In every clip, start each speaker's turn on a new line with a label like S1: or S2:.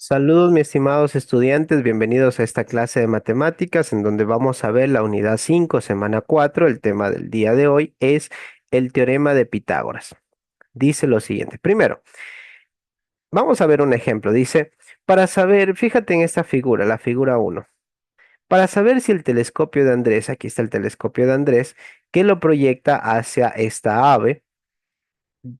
S1: Saludos, mis estimados estudiantes, bienvenidos a esta clase de matemáticas en donde vamos a ver la unidad 5, semana 4. El tema del día de hoy es el teorema de Pitágoras. Dice lo siguiente. Primero, vamos a ver un ejemplo. Dice, para saber, fíjate en esta figura, la figura uno. Para saber si el telescopio de Andrés, aquí está el telescopio de Andrés, que lo proyecta hacia esta ave,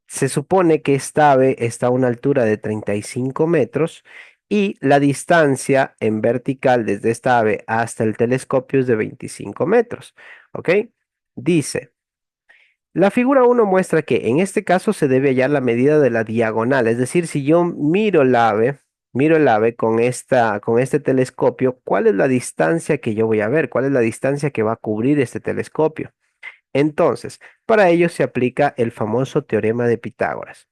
S1: se supone que esta ave está a una altura de 35 metros y la distancia en vertical desde esta ave hasta el telescopio es de 25 metros. ¿Ok? Dice, la figura uno muestra que en este caso se debe hallar la medida de la diagonal. Es decir, si yo miro el ave con este telescopio, ¿cuál es la distancia que yo voy a ver? ¿Cuál es la distancia que va a cubrir este telescopio? Entonces, para ello se aplica el famoso teorema de Pitágoras.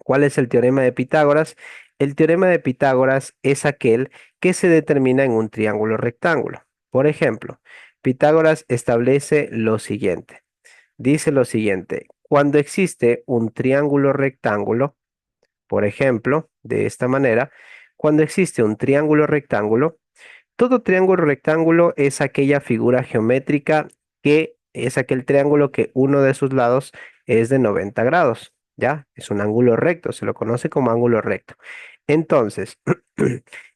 S1: ¿Cuál es el teorema de Pitágoras? El teorema de Pitágoras es aquel que se determina en un triángulo rectángulo. Por ejemplo, Pitágoras establece lo siguiente. Dice lo siguiente, cuando existe un triángulo rectángulo, por ejemplo, de esta manera, cuando existe un triángulo rectángulo, todo triángulo rectángulo es aquella figura geométrica que es aquel triángulo que uno de sus lados es de 90 grados, ¿ya? Es un ángulo recto, se lo conoce como ángulo recto. Entonces,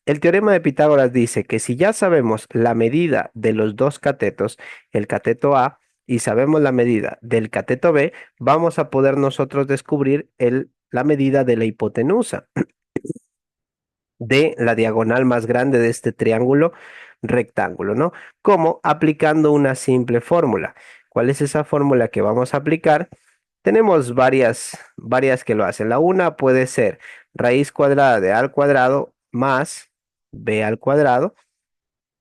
S1: el teorema de Pitágoras dice que si ya sabemos la medida de los dos catetos, el cateto A, y sabemos la medida del cateto B, vamos a poder nosotros descubrir la medida de la hipotenusa de la diagonal más grande de este triángulo rectángulo, ¿no? Como aplicando una simple fórmula. ¿Cuál es esa fórmula que vamos a aplicar? Tenemos varias que lo hacen. La una puede ser raíz cuadrada de a al cuadrado más b al cuadrado,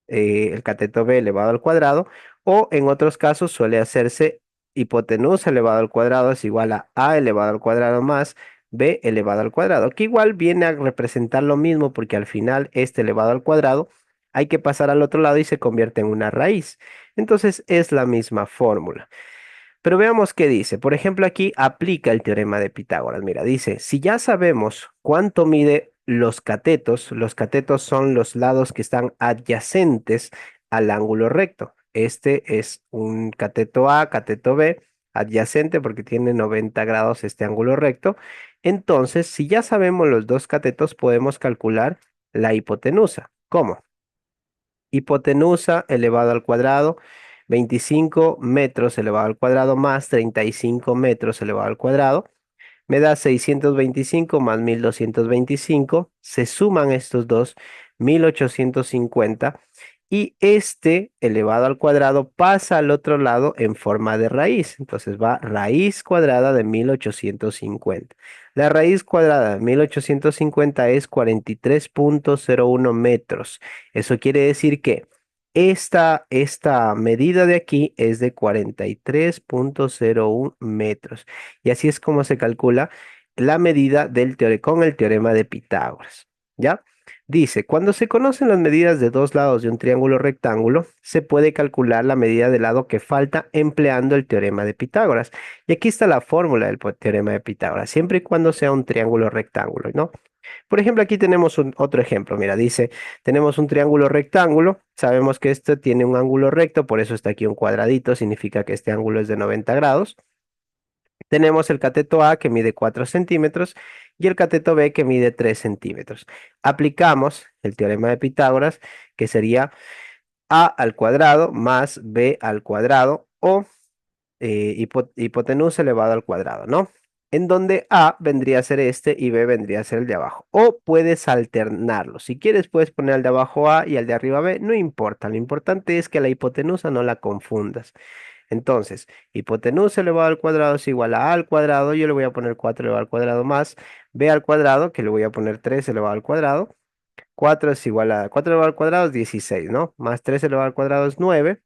S1: el cateto b elevado al cuadrado, o en otros casos suele hacerse hipotenusa elevado al cuadrado es igual a elevado al cuadrado más b elevado al cuadrado, que igual viene a representar lo mismo porque al final este elevado al cuadrado hay que pasar al otro lado y se convierte en una raíz. Entonces es la misma fórmula. Pero veamos qué dice. Por ejemplo, aquí aplica el teorema de Pitágoras. Mira, dice, si ya sabemos cuánto mide los catetos son los lados que están adyacentes al ángulo recto. Este es un cateto A, cateto B, adyacente porque tiene 90 grados este ángulo recto. Entonces, si ya sabemos los dos catetos, podemos calcular la hipotenusa. ¿Cómo? Hipotenusa elevado al cuadrado, 25 metros elevado al cuadrado más 35 metros elevado al cuadrado, me da 625 más 1225, se suman estos dos, 1850, y este elevado al cuadrado pasa al otro lado en forma de raíz. Entonces va raíz cuadrada de 1850. La raíz cuadrada de 1850 es 43,01 metros. Eso quiere decir que esta medida de aquí es de 43,01 metros. Y así es como se calcula la medida con el teorema de Pitágoras. ¿Ya? Dice, cuando se conocen las medidas de dos lados de un triángulo rectángulo, se puede calcular la medida del lado que falta empleando el teorema de Pitágoras. Y aquí está la fórmula del teorema de Pitágoras, siempre y cuando sea un triángulo rectángulo, ¿no? Por ejemplo, aquí tenemos otro ejemplo. Mira, dice, tenemos un triángulo rectángulo. Sabemos que esto tiene un ángulo recto, por eso está aquí un cuadradito, significa que este ángulo es de 90 grados. Tenemos el cateto A que mide 4 centímetros y el cateto B que mide 3 centímetros. Aplicamos el teorema de Pitágoras, que sería A al cuadrado más B al cuadrado o hipotenusa elevado al cuadrado, ¿no? En donde A vendría a ser este y B vendría a ser el de abajo. O puedes alternarlo. Si quieres, puedes poner al de abajo A y al de arriba B. No importa. Lo importante es que la hipotenusa no la confundas. Entonces, hipotenusa elevado al cuadrado es igual a al cuadrado. Yo le voy a poner 4 elevado al cuadrado más b al cuadrado, que le voy a poner 3 elevado al cuadrado. 4 es igual a 4 elevado al cuadrado es 16, ¿no? Más 3 elevado al cuadrado es 9.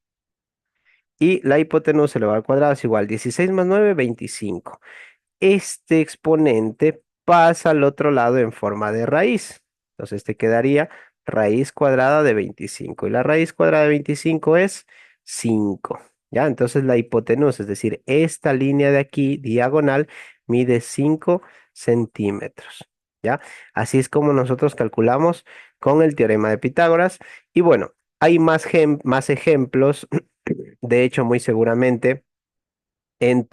S1: Y la hipotenusa elevado al cuadrado es igual a 16 más 9, 25. Este exponente pasa al otro lado en forma de raíz. Entonces te quedaría raíz cuadrada de 25. Y la raíz cuadrada de 25 es 5. ¿Ya? Entonces la hipotenusa, es decir, esta línea de aquí, diagonal, mide 5 centímetros. ¿ya? Así es como nosotros calculamos con el teorema de Pitágoras. Y bueno, hay más ejemplos, de hecho, muy seguramente en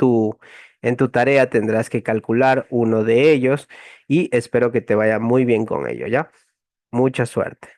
S1: tu tarea tendrás que calcular uno de ellos y espero que te vaya muy bien con ello, ¿ya? Mucha suerte.